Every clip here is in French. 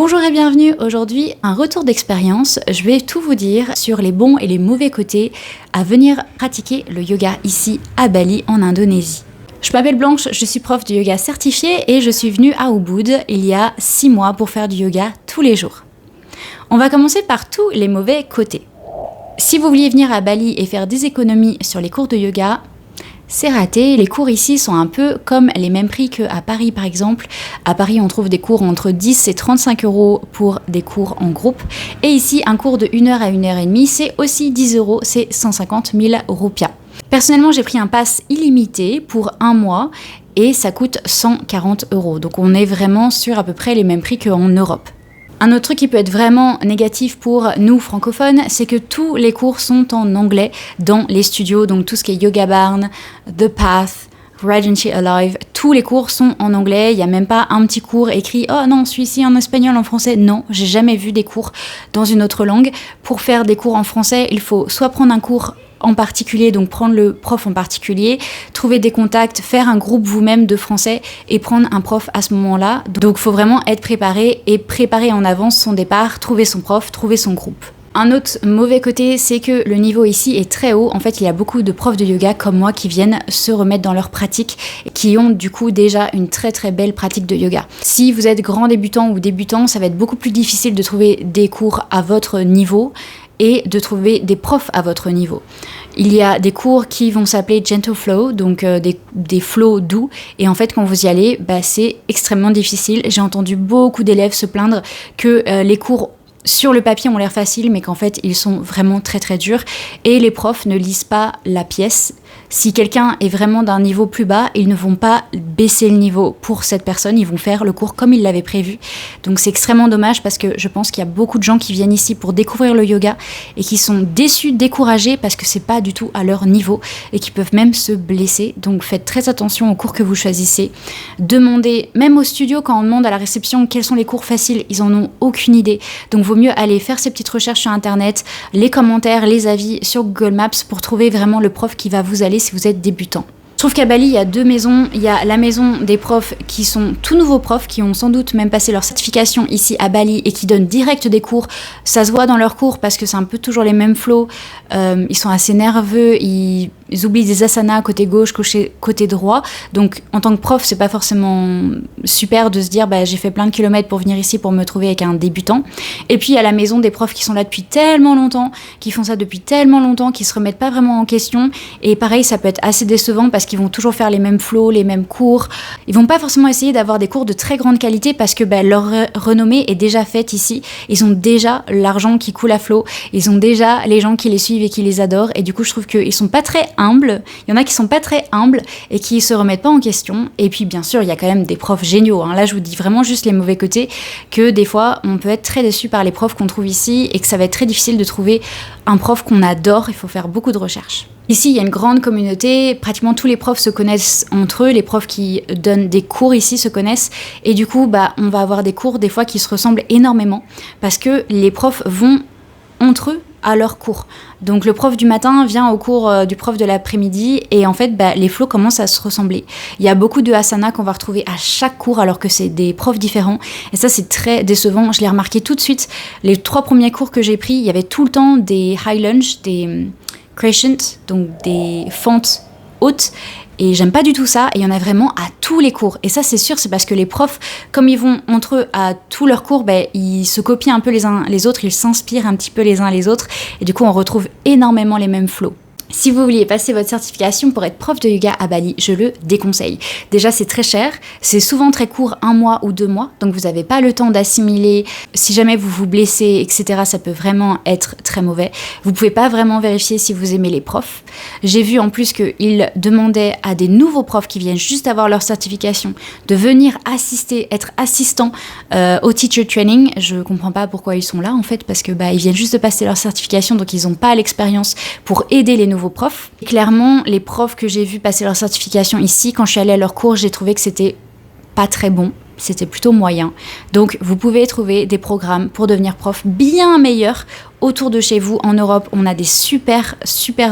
Bonjour et bienvenue, aujourd'hui un retour d'expérience. Je vais tout vous dire sur les bons et les mauvais côtés à venir pratiquer le yoga ici à Bali en Indonésie. Je m'appelle Blanche, je suis prof de yoga certifiée et je suis venue à Ubud il y a 6 mois pour faire du yoga tous les jours. On va commencer par tous les mauvais côtés. Si vous vouliez venir à Bali et faire des économies sur les cours de yoga, c'est raté, les cours ici sont un peu comme les mêmes prix qu'à Paris par exemple. À Paris, on trouve des cours entre 10 et 35 € pour des cours en groupe. Et ici, un cours de 1 heure à 1 heure et demie, c'est aussi 10 €, c'est 150 000 rupias. Personnellement, j'ai pris un pass illimité pour 1 mois et ça coûte 140 €. Donc on est vraiment sur à peu près les mêmes prix qu'en Europe. Un autre truc qui peut être vraiment négatif pour nous francophones, c'est que tous les cours sont en anglais dans les studios, donc tout ce qui est Yoga Barn, The Path, Radiantly Alive, tous les cours sont en anglais, il n'y a même pas un petit cours écrit « Oh non, celui-ci en espagnol, en français ». Non, j'ai jamais vu des cours dans une autre langue. Pour faire des cours en français, il faut soit prendre un cours en particulier, donc prendre le prof en particulier, trouver des contacts, faire un groupe vous-même de français et prendre un prof à ce moment-là. Donc il faut vraiment être préparé et préparer en avance son départ, trouver son prof, trouver son groupe. Un autre mauvais côté, c'est que le niveau ici est très haut. En fait, il y a beaucoup de profs de yoga comme moi qui viennent se remettre dans leur pratique et qui ont du coup déjà une très très belle pratique de yoga. Si vous êtes grand débutant ou débutant, ça va être beaucoup plus difficile de trouver des cours à votre niveau et de trouver des profs à votre niveau. Il y a des cours qui vont s'appeler Gentle Flow, donc des flows doux, et en fait quand vous y allez, c'est extrêmement difficile. J'ai entendu beaucoup d'élèves se plaindre que les cours sur le papier ont l'air faciles, mais qu'en fait ils sont vraiment très très durs, et les profs ne lisent pas la pièce. Si quelqu'un est vraiment d'un niveau plus bas, ils ne vont pas baisser le niveau pour cette personne, ils vont faire le cours comme ils l'avaient prévu. Donc c'est extrêmement dommage parce que je pense qu'il y a beaucoup de gens qui viennent ici pour découvrir le yoga et qui sont déçus, découragés parce que c'est pas du tout à leur niveau et qui peuvent même se blesser. Donc faites très attention aux cours que vous choisissez. Demandez, même au studio quand on demande à la réception quels sont les cours faciles, ils en ont aucune idée. Donc vaut mieux aller faire ces petites recherches sur internet, les commentaires, les avis sur Google Maps pour trouver vraiment le prof qui va vous aller si vous êtes débutant. Je trouve qu'à Bali, il y a 2 maisons. Il y a la maison des profs qui sont tout nouveaux profs, qui ont sans doute même passé leur certification ici à Bali et qui donnent direct des cours. Ça se voit dans leurs cours parce que c'est un peu toujours les mêmes flows. Ils sont assez nerveux, ils oublient des asanas côté gauche, côté droit. Donc en tant que prof, c'est pas forcément super de se dire j'ai fait plein de kilomètres pour venir ici pour me trouver avec un débutant. Et puis il y a la maison des profs qui sont là depuis tellement longtemps, qui font ça depuis tellement longtemps, qui se remettent pas vraiment en question. Et pareil, ça peut être assez décevant parce qu'ils vont toujours faire les mêmes flows, les mêmes cours. Ils vont pas forcément essayer d'avoir des cours de très grande qualité parce que leur renommée est déjà faite ici. Ils ont déjà l'argent qui coule à flot. Ils ont déjà les gens qui les suivent et qui les adorent. Et du coup, je trouve qu'ils sont pas très humbles. Il y en a qui sont pas très humbles et qui se remettent pas en question. Et puis, bien sûr, il y a quand même des profs géniaux. Là, je vous dis vraiment juste les mauvais côtés, que des fois, on peut être très déçu par les profs qu'on trouve ici et que ça va être très difficile de trouver un prof qu'on adore. Il faut faire beaucoup de recherches. Ici, il y a une grande communauté, pratiquement tous les profs se connaissent entre eux, les profs qui donnent des cours ici se connaissent, et du coup, on va avoir des cours des fois qui se ressemblent énormément, parce que les profs vont entre eux à leurs cours. Donc le prof du matin vient au cours du prof de l'après-midi, et en fait, les flows commencent à se ressembler. Il y a beaucoup de asana qu'on va retrouver à chaque cours, alors que c'est des profs différents, et ça c'est très décevant. Je l'ai remarqué tout de suite. Les 3 premiers cours que j'ai pris, il y avait tout le temps des high lunge, des crescent, donc des fentes hautes, et j'aime pas du tout ça, et il y en a vraiment à tous les cours. Et ça c'est sûr, c'est parce que les profs, comme ils vont entre eux à tous leurs cours, ils se copient un peu les uns les autres, ils s'inspirent un petit peu les uns les autres, et du coup on retrouve énormément les mêmes flows. Si vous vouliez passer votre certification pour être prof de yoga à Bali, je le déconseille. Déjà, c'est très cher, c'est souvent très court, 1 mois ou 2 mois, donc vous n'avez pas le temps d'assimiler. Si jamais vous vous blessez, etc., ça peut vraiment être très mauvais. Vous pouvez pas vraiment vérifier si vous aimez les profs. J'ai vu en plus qu'ils demandaient à des nouveaux profs qui viennent juste avoir leur certification de venir assister, être assistants au teacher training. Je comprends pas pourquoi ils sont là en fait, parce que ils viennent juste de passer leur certification, donc ils n'ont pas l'expérience pour aider les nouveaux profs. Et clairement, les profs que j'ai vus passer leur certification ici, quand je suis allée à leur cours, j'ai trouvé que c'était pas très bon. C'était plutôt moyen. Donc, vous pouvez trouver des programmes pour devenir prof bien meilleurs autour de chez vous. En Europe, on a des super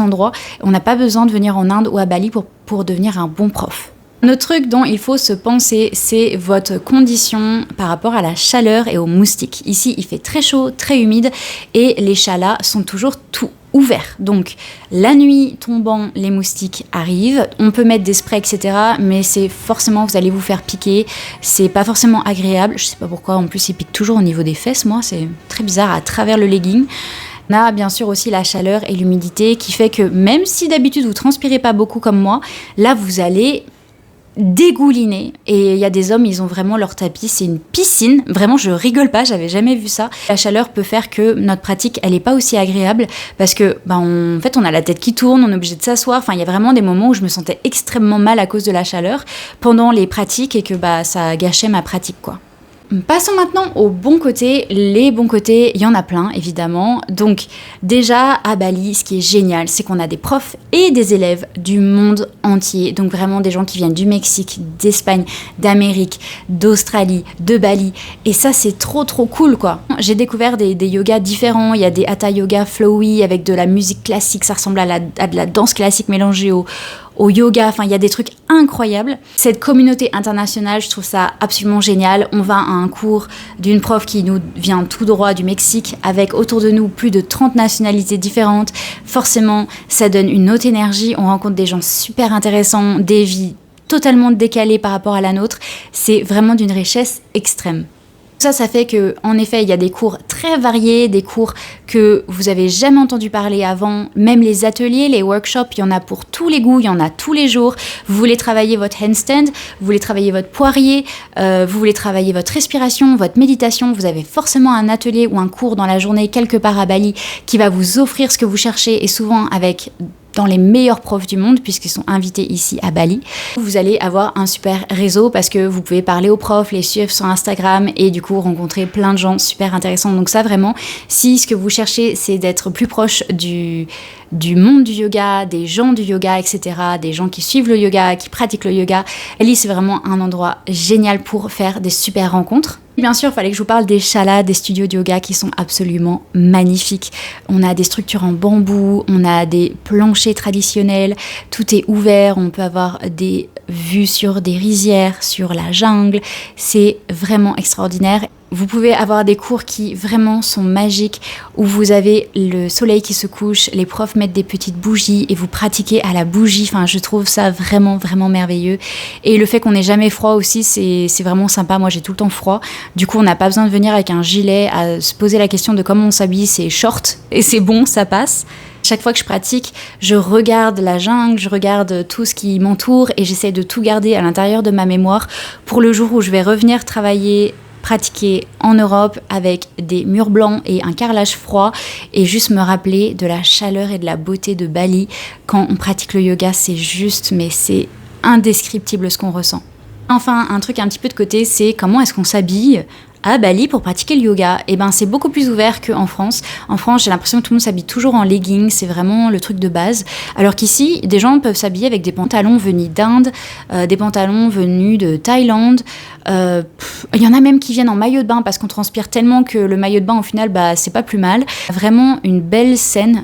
endroits. On n'a pas besoin de venir en Inde ou à Bali pour devenir un bon prof. Un autre truc dont il faut se penser, c'est votre condition par rapport à la chaleur et aux moustiques. Ici, il fait très chaud, très humide et les chats là sont toujours tout ouverts. Donc, la nuit tombant, les moustiques arrivent. On peut mettre des sprays, etc. Mais c'est forcément, vous allez vous faire piquer. C'est pas forcément agréable. Je sais pas pourquoi. En plus, il pique toujours au niveau des fesses, moi. C'est très bizarre à travers le legging. On a bien sûr aussi la chaleur et l'humidité qui fait que même si d'habitude vous transpirez pas beaucoup comme moi, là, vous allez dégouliner. Et il y a des hommes, ils ont vraiment leur tapis, c'est une piscine, vraiment je rigole pas, j'avais jamais vu ça. La chaleur peut faire que notre pratique elle est pas aussi agréable parce que en fait on a la tête qui tourne, on est obligé de s'asseoir, enfin il y a vraiment des moments où je me sentais extrêmement mal à cause de la chaleur pendant les pratiques et que ça gâchait ma pratique quoi. Passons maintenant aux bons côtés. Les bons côtés, il y en a plein, évidemment. Donc, déjà, à Bali, ce qui est génial, c'est qu'on a des profs et des élèves du monde entier. Donc, vraiment des gens qui viennent du Mexique, d'Espagne, d'Amérique, d'Australie, de Bali. Et ça, c'est trop, trop cool, quoi. J'ai découvert des yogas différents. Il y a des hatha yoga flowy avec de la musique classique. Ça ressemble à de la danse classique mélangée au yoga, enfin il y a des trucs incroyables. Cette communauté internationale, je trouve ça absolument génial. On va à un cours d'une prof qui nous vient tout droit du Mexique avec autour de nous plus de 30 nationalités différentes. Forcément, ça donne une autre énergie. On rencontre des gens super intéressants, des vies totalement décalées par rapport à la nôtre. C'est vraiment d'une richesse extrême. Ça fait que, en effet, il y a des cours très variés, des cours que vous avez jamais entendu parler avant. Même les ateliers, les workshops, il y en a pour tous les goûts, il y en a tous les jours. Vous voulez travailler votre handstand, vous voulez travailler votre poirier, vous voulez travailler votre respiration, votre méditation. Vous avez forcément un atelier ou un cours dans la journée quelque part à Bali qui va vous offrir ce que vous cherchez et souvent avec dans les meilleurs profs du monde puisqu'ils sont invités ici à Bali. Vous allez avoir un super réseau parce que vous pouvez parler aux profs, les suivre sur Instagram et du coup rencontrer plein de gens super intéressants. Donc ça vraiment, si ce que vous cherchez c'est d'être plus proche du monde du yoga, des gens du yoga, etc., des gens qui suivent le yoga, qui pratiquent le yoga, Bali c'est vraiment un endroit génial pour faire des super rencontres. Bien sûr, il fallait que je vous parle des chalas, des studios de yoga qui sont absolument magnifiques. On a des structures en bambou, on a des planchers traditionnels, tout est ouvert, on peut avoir des vues sur des rizières, sur la jungle. C'est vraiment extraordinaire. Vous pouvez avoir des cours qui vraiment sont magiques, où vous avez le soleil qui se couche, les profs mettent des petites bougies et vous pratiquez à la bougie. Enfin, je trouve ça vraiment, vraiment merveilleux. Et le fait qu'on n'ait jamais froid aussi, c'est vraiment sympa. Moi, j'ai tout le temps froid. Du coup, on n'a pas besoin de venir avec un gilet à se poser la question de comment on s'habille. C'est short et c'est bon, ça passe. Chaque fois que je pratique, je regarde la jungle, je regarde tout ce qui m'entoure et j'essaie de tout garder à l'intérieur de ma mémoire pour le jour où je vais revenir pratiquer en Europe avec des murs blancs et un carrelage froid et juste me rappeler de la chaleur et de la beauté de Bali. Quand on pratique le yoga, c'est juste, mais c'est indescriptible ce qu'on ressent. Enfin, un truc un petit peu de côté, c'est comment est-ce qu'on s'habille à Bali pour pratiquer le yoga. Et c'est beaucoup plus ouvert qu'en France. En France, j'ai l'impression que tout le monde s'habille toujours en leggings, c'est vraiment le truc de base. Alors qu'ici, des gens peuvent s'habiller avec des pantalons venus d'Inde, des pantalons venus de Thaïlande. Il y en a même qui viennent en maillot de bain parce qu'on transpire tellement que le maillot de bain, au final, c'est pas plus mal. Vraiment une belle scène,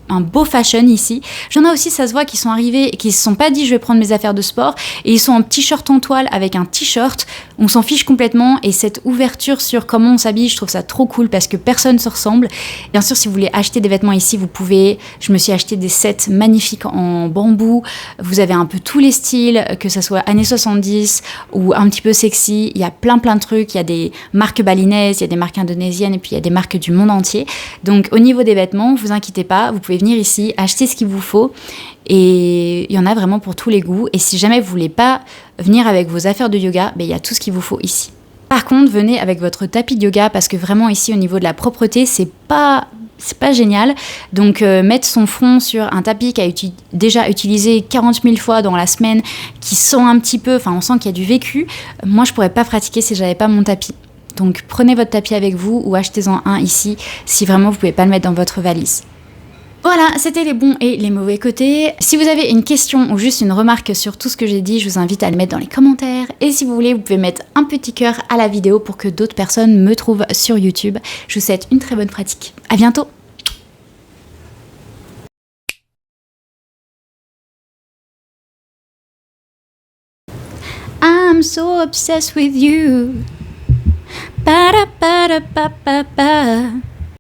un beau fashion ici. J'en ai aussi, ça se voit, qui sont arrivés et qui se sont pas dit je vais prendre mes affaires de sport et ils sont en t-shirt en toile avec un t-shirt. On s'en fiche complètement et cette ouverture sur comment on s'habille, je trouve ça trop cool parce que personne se ressemble. Bien sûr, si vous voulez acheter des vêtements ici, vous pouvez. Je me suis acheté des sets magnifiques en bambou. Vous avez un peu tous les styles, que ça soit années 70 ou un petit peu sexy. Il y a plein de trucs. Il y a des marques balinaises, il y a des marques indonésiennes et puis il y a des marques du monde entier. Donc au niveau des vêtements, vous inquiétez pas, vous pouvez venir ici, acheter ce qu'il vous faut et il y en a vraiment pour tous les goûts. Et si jamais vous voulez pas venir avec vos affaires de yoga, il y a tout ce qu'il vous faut ici. Par contre, venez avec votre tapis de yoga parce que vraiment ici au niveau de la propreté, c'est pas génial. Donc mettre son front sur un tapis qui a déjà utilisé 40 000 fois dans la semaine, qui sent un petit peu, on sent qu'il y a du vécu. Moi, je pourrais pas pratiquer si j'avais pas mon tapis. Donc prenez votre tapis avec vous ou achetez-en un ici si vraiment vous pouvez pas le mettre dans votre valise. Voilà, c'était les bons et les mauvais côtés. Si vous avez une question ou juste une remarque sur tout ce que j'ai dit, je vous invite à le mettre dans les commentaires. Et si vous voulez, vous pouvez mettre un petit cœur à la vidéo pour que d'autres personnes me trouvent sur YouTube. Je vous souhaite une très bonne pratique. À bientôt! I'm so obsessed with you. Ba-da-ba-da-ba-ba-ba.